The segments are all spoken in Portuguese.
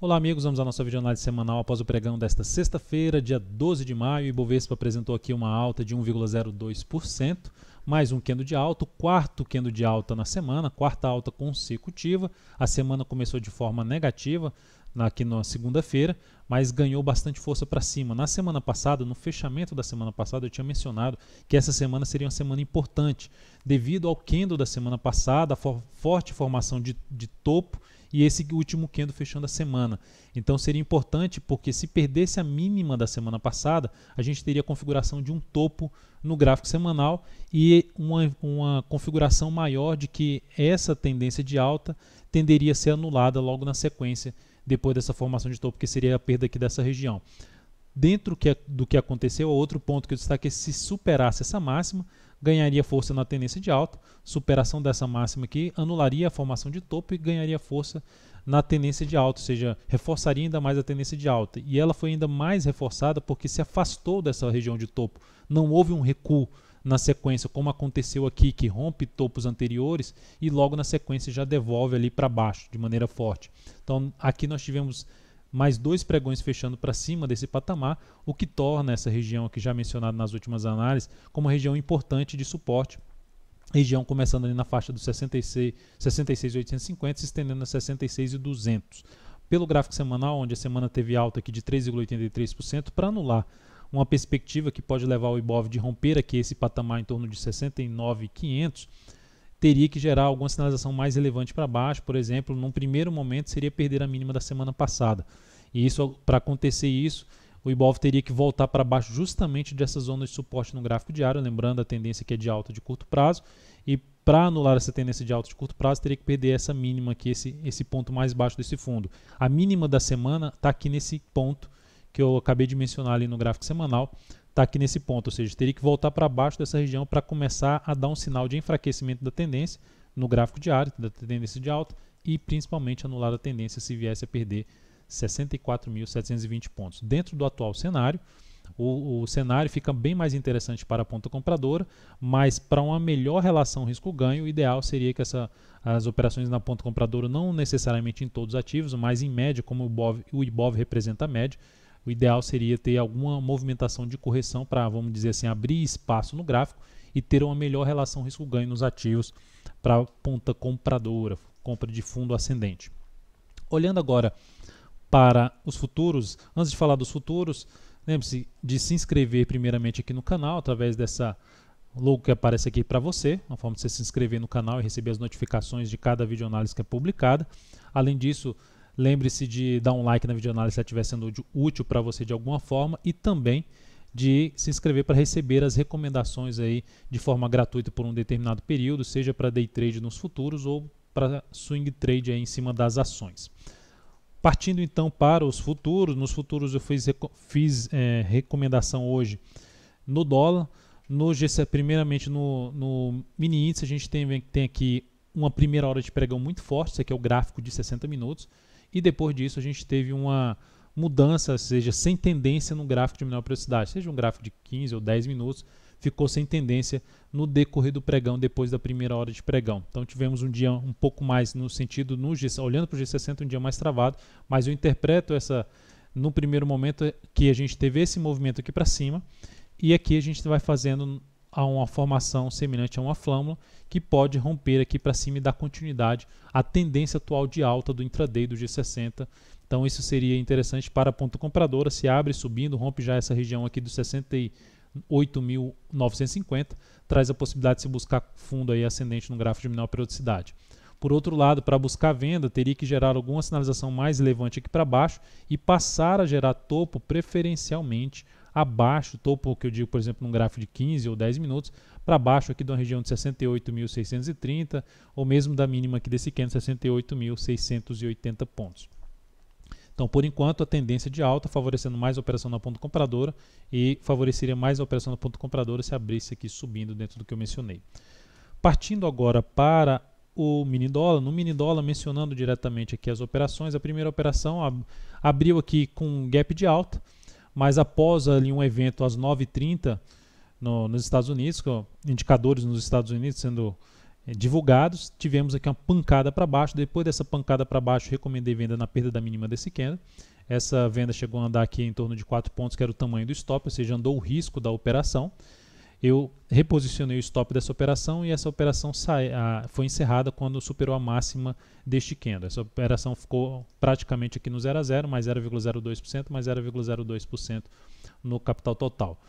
Olá amigos, vamos à nossa videoanálise semanal após o pregão desta sexta-feira, dia 12 de maio. O Ibovespa apresentou aqui uma alta de 1,02%, mais um candle de alta, o quarto candle de alta na semana, quarta alta consecutiva. A semana começou de forma negativa aqui na segunda-feira, mas ganhou bastante força para cima. Na semana passada, no fechamento da semana passada, eu tinha mencionado que essa semana seria uma semana importante, devido ao candle da semana passada, a forte formação de topo, e esse último candle fechando a semana. Então seria importante porque se perdesse a mínima da semana passada, a gente teria a configuração de um topo no gráfico semanal e uma configuração maior de que essa tendência de alta tenderia a ser anulada logo na sequência, depois dessa formação de topo, que seria a perda aqui dessa região. Dentro do que aconteceu, outro ponto que eu destaquei: se superasse essa máxima, ganharia força na tendência de alta. Superação dessa máxima aqui anularia a formação de topo e ganharia força na tendência de alta, ou seja, reforçaria ainda mais a tendência de alta. E ela foi ainda mais reforçada porque se afastou dessa região de topo. Não houve um recuo na sequência, como aconteceu aqui, que rompe topos anteriores e logo na sequência já devolve ali para baixo de maneira forte. Então aqui nós tivemos mais dois pregões fechando para cima desse patamar, o que torna essa região aqui já mencionada nas últimas análises como uma região importante de suporte. Região começando ali na faixa dos 66.850, se estendendo a 66.200. Pelo gráfico semanal, onde a semana teve alta aqui de 3,83%, para anular uma perspectiva que pode levar o Ibov de romper aqui esse patamar em torno de 69.500, teria que gerar alguma sinalização mais relevante para baixo. Por exemplo, num primeiro momento seria perder a mínima da semana passada. E isso, para acontecer isso, o Ibov teria que voltar para baixo justamente dessa zona de suporte no gráfico diário, lembrando a tendência que é de alta de curto prazo, e para anular essa tendência de alta de curto prazo teria que perder essa mínima aqui, esse ponto mais baixo desse fundo. A mínima da semana está aqui nesse ponto que eu acabei de mencionar ali no gráfico semanal, está aqui nesse ponto, ou seja, teria que voltar para baixo dessa região para começar a dar um sinal de enfraquecimento da tendência no gráfico diário, da tendência de alta, e principalmente anular a tendência se viesse a perder 64.720 pontos. Dentro do atual cenário, o cenário fica bem mais interessante para a ponta compradora, mas para uma melhor relação risco-ganho, o ideal seria que as operações na ponta compradora, não necessariamente em todos os ativos, mas em média, como o Ibov representa a média, o ideal seria ter alguma movimentação de correção para, vamos dizer assim, abrir espaço no gráfico e ter uma melhor relação risco-ganho nos ativos para a ponta compradora, compra de fundo ascendente. Olhando agora para os futuros, antes de falar dos futuros, lembre-se de se inscrever primeiramente aqui no canal, através dessa logo que aparece aqui para você, uma forma de você se inscrever no canal e receber as notificações de cada videoanálise que é publicada. Além disso, lembre-se de dar um like na videoanálise se ela estiver sendo útil para você de alguma forma, e também de se inscrever para receber as recomendações aí de forma gratuita por um determinado período, seja para day trade nos futuros ou para swing trade aí em cima das ações. Partindo então para os futuros, nos futuros eu fiz recomendação hoje no dólar, no GC, primeiramente no mini índice a gente tem aqui uma primeira hora de pregão muito forte, esse aqui é o gráfico de 60 minutos, e depois disso a gente teve uma mudança, ou seja, sem tendência no gráfico de menor periodicidade, seja um gráfico de 15 ou 10 minutos, ficou sem tendência no decorrer do pregão depois da primeira hora de pregão. Então tivemos um dia um pouco mais no sentido, olhando para o G60, um dia mais travado, mas eu interpreto no primeiro momento que a gente teve esse movimento aqui para cima, e aqui a gente vai fazendo uma formação semelhante a uma flâmula que pode romper aqui para cima e dar continuidade à tendência atual de alta do intraday do G60. Então isso seria interessante para a ponta compradora, se abre subindo, rompe já essa região aqui dos 68.950, traz a possibilidade de se buscar fundo aí ascendente no gráfico de menor periodicidade. Por outro lado, para buscar venda, teria que gerar alguma sinalização mais relevante aqui para baixo e passar a gerar topo preferencialmente abaixo, topo que eu digo, por exemplo, num gráfico de 15 ou 10 minutos, para baixo aqui de uma região de 68.630, ou mesmo da mínima aqui desse candle, 68.680 pontos. Então, por enquanto, a tendência de alta, favorecendo mais a operação na ponta compradora, e favoreceria mais a operação na ponta compradora se abrisse aqui subindo dentro do que eu mencionei. Partindo agora para o mini dólar, no mini dólar, mencionando diretamente aqui as operações, a primeira operação abriu aqui com um gap de alta, mas após ali um evento às 9h30 nos Estados Unidos, com indicadores nos Estados Unidos sendo divulgados, tivemos aqui uma pancada para baixo. Depois dessa pancada para baixo, recomendei venda na perda da mínima desse candle. Essa venda chegou a andar aqui em torno de 4 pontos, que era o tamanho do stop, ou seja, andou o risco da operação. Eu reposicionei o stop dessa operação e essa operação foi encerrada quando superou a máxima deste candle. Essa operação ficou praticamente aqui no 0 a 0, mais 0,02%, mais 0,02% no capital total.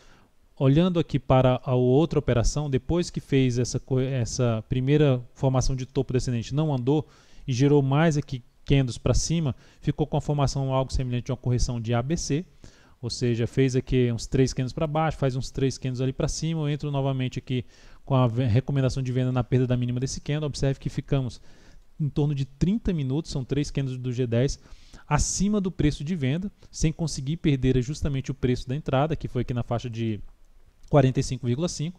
Olhando aqui para a outra operação, depois que fez essa primeira formação de topo descendente, não andou e gerou mais aqui candles para cima, ficou com a formação algo semelhante a uma correção de ABC, ou seja, fez aqui uns 3 candles para baixo, faz uns 3 candles ali para cima. Eu entro novamente aqui com a recomendação de venda na perda da mínima desse candle. Observe que ficamos em torno de 30 minutos, são 3 candles do G10, acima do preço de venda, sem conseguir perder justamente o preço da entrada, que foi aqui na faixa de 45,5,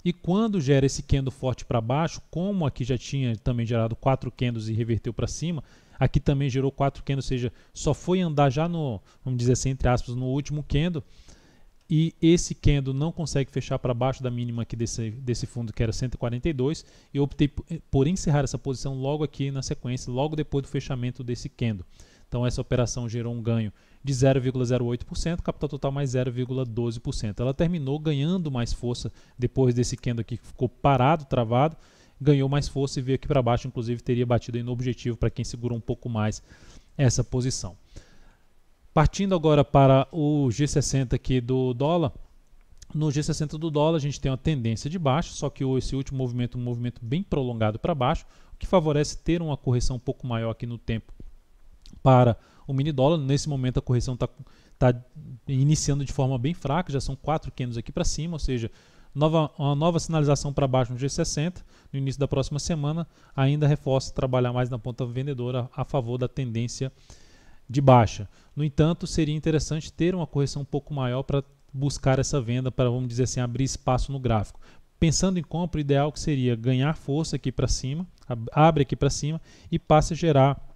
e quando gera esse candle forte para baixo, como aqui já tinha também gerado 4 candles e reverteu para cima, aqui também gerou 4 candles, ou seja, só foi andar já no, vamos dizer assim, entre aspas, no último candle, e esse candle não consegue fechar para baixo da mínima aqui desse fundo, que era 142, e eu optei por encerrar essa posição logo aqui na sequência, logo depois do fechamento desse candle. Então essa operação gerou um ganho de 0,08%, capital total mais 0,12%. Ela terminou ganhando mais força depois desse candle aqui que ficou parado, travado, ganhou mais força e veio aqui para baixo, inclusive teria batido aí no objetivo para quem segurou um pouco mais essa posição. Partindo agora para o G60 aqui do dólar, no G60 do dólar a gente tem uma tendência de baixa, só que esse último movimento, um movimento bem prolongado para baixo, o que favorece ter uma correção um pouco maior aqui no tempo para o mini dólar. Nesse momento a correção está iniciando de forma bem fraca, já são 4 candles aqui para cima, ou seja, uma nova sinalização para baixo no G60 no início da próxima semana ainda reforça trabalhar mais na ponta vendedora a favor da tendência de baixa. No entanto, seria interessante ter uma correção um pouco maior para buscar essa venda, para, vamos dizer assim, abrir espaço no gráfico. Pensando em compra, o ideal que seria ganhar força aqui para cima, abre aqui para cima e passe a gerar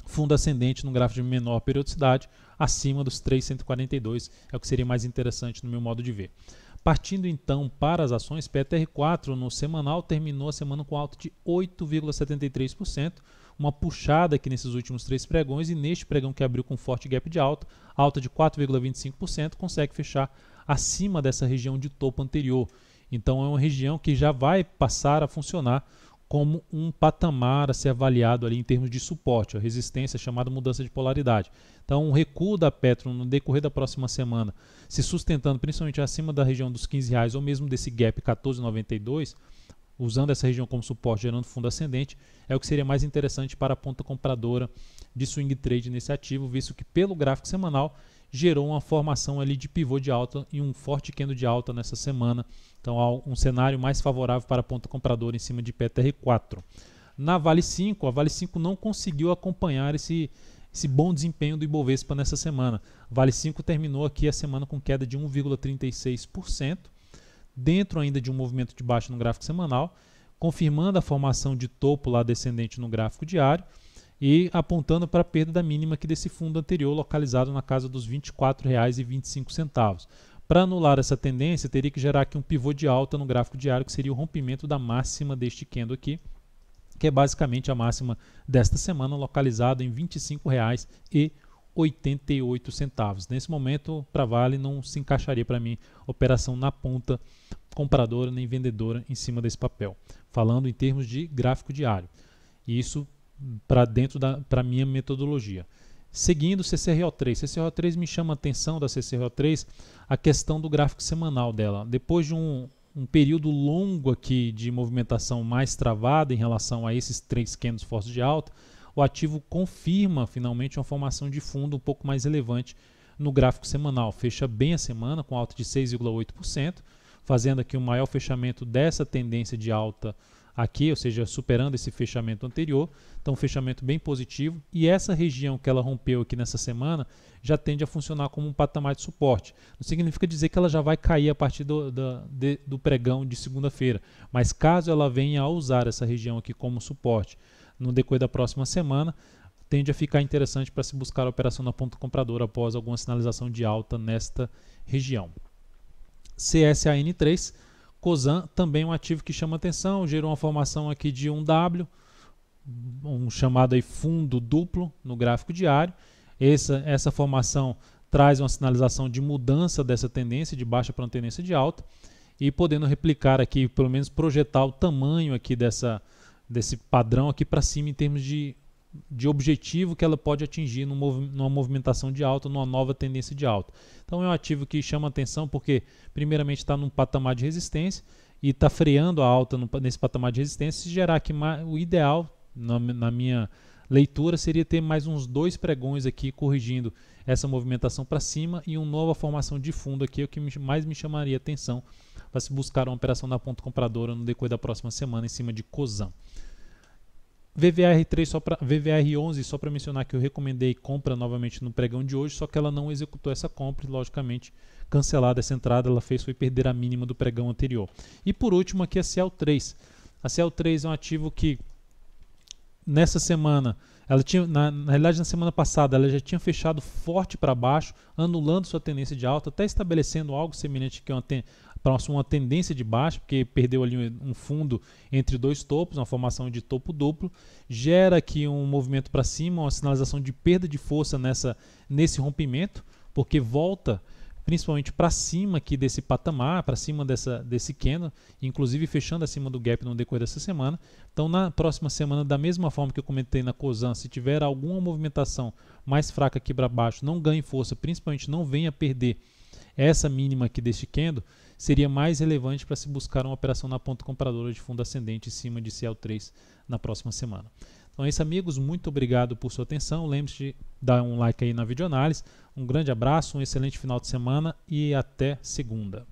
fundo ascendente no gráfico de menor periodicidade acima dos 3,142, é o que seria mais interessante no meu modo de ver. Partindo então para as ações, PTR4 no semanal terminou a semana com alta de 8,73%, uma puxada aqui nesses últimos 3 pregões, e neste pregão que abriu com forte gap de alta de 4,25%, consegue fechar acima dessa região de topo anterior. Então é uma região que já vai passar a funcionar como um patamar a ser avaliado ali em termos de suporte, a resistência chamada mudança de polaridade. Então, um recuo da Petro no decorrer da próxima semana, se sustentando principalmente acima da região dos R$15 ou mesmo desse gap 14,92, usando essa região como suporte, gerando fundo ascendente, é o que seria mais interessante para a ponta compradora de swing trade nesse ativo, visto que pelo gráfico semanal gerou uma formação ali de pivô de alta e um forte candle de alta nessa semana. Então há um cenário mais favorável para a ponta compradora em cima de PTR4. Na Vale 5, a Vale 5 não conseguiu acompanhar esse bom desempenho do Ibovespa nessa semana. A Vale 5 terminou aqui a semana com queda de 1,36%, dentro ainda de um movimento de baixa no gráfico semanal, confirmando a formação de topo lá descendente no gráfico diário, e apontando para a perda da mínima aqui desse fundo anterior, localizado na casa dos R$ 24,25. Para anular essa tendência, teria que gerar aqui um pivô de alta no gráfico diário, que seria o rompimento da máxima deste candle aqui, que é basicamente a máxima desta semana, localizado em R$ 25,88. Nesse momento, para Vale, não se encaixaria para mim operação na ponta compradora nem vendedora em cima desse papel, falando em termos de gráfico diário. Isso para dentro da minha metodologia. Seguindo CCRO3. CCRO3 me chama a atenção da CCRO3 a questão do gráfico semanal dela. Depois de um período longo aqui de movimentação mais travada em relação a esses 3 candles fortes de alta, o ativo confirma finalmente uma formação de fundo um pouco mais relevante no gráfico semanal. Fecha bem a semana com alta de 6,8%, fazendo aqui o maior fechamento dessa tendência de alta aqui, ou seja, superando esse fechamento anterior. Então, um fechamento bem positivo, e essa região que ela rompeu aqui nessa semana já tende a funcionar como um patamar de suporte. Não significa dizer que ela já vai cair a partir do pregão de segunda-feira, mas caso ela venha a usar essa região aqui como suporte no decorrer da próxima semana, tende a ficar interessante para se buscar a operação na ponta compradora após alguma sinalização de alta nesta região. CSAN3 Cosan também é um ativo que chama atenção, gerou uma formação aqui de 1W, um chamado aí fundo duplo no gráfico diário. Essa formação traz uma sinalização de mudança dessa tendência de baixa para uma tendência de alta, e podendo replicar aqui, pelo menos projetar o tamanho aqui desse padrão aqui para cima em termos de objetivo que ela pode atingir numa movimentação de alta, numa nova tendência de alta. Então é um ativo que chama atenção porque primeiramente está num patamar de resistência e está freando a alta nesse patamar de resistência, e gerar que o ideal, na minha leitura, seria ter mais uns 2 pregões aqui corrigindo essa movimentação para cima, e uma nova formação de fundo aqui é o que mais me chamaria atenção para se buscar uma operação na ponta compradora no decorrer da próxima semana em cima de Cosan. VVR11, só para mencionar que eu recomendei compra novamente no pregão de hoje, só que ela não executou essa compra e, logicamente, cancelada essa entrada, ela foi perder a mínima do pregão anterior. E por último aqui a CL3. A CL3 é um ativo que nessa semana, ela tinha, na realidade na semana passada, ela já tinha fechado forte para baixo, anulando sua tendência de alta, até estabelecendo algo semelhante que uma tendência de baixa, porque perdeu ali um fundo entre 2 topos, uma formação de topo duplo, gera aqui um movimento para cima, uma sinalização de perda de força nesse rompimento, porque volta principalmente para cima aqui desse patamar, para cima desse candle, inclusive fechando acima do gap no decorrer dessa semana. Então na próxima semana, da mesma forma que eu comentei na Cosan, se tiver alguma movimentação mais fraca aqui para baixo, não ganhe força, principalmente não venha perder essa mínima aqui deste candle, seria mais relevante para se buscar uma operação na ponta compradora de fundo ascendente em cima de CL3 na próxima semana. Então é isso, amigos, muito obrigado por sua atenção, lembre-se de dar um like aí na videoanálise, um grande abraço, um excelente final de semana e até segunda.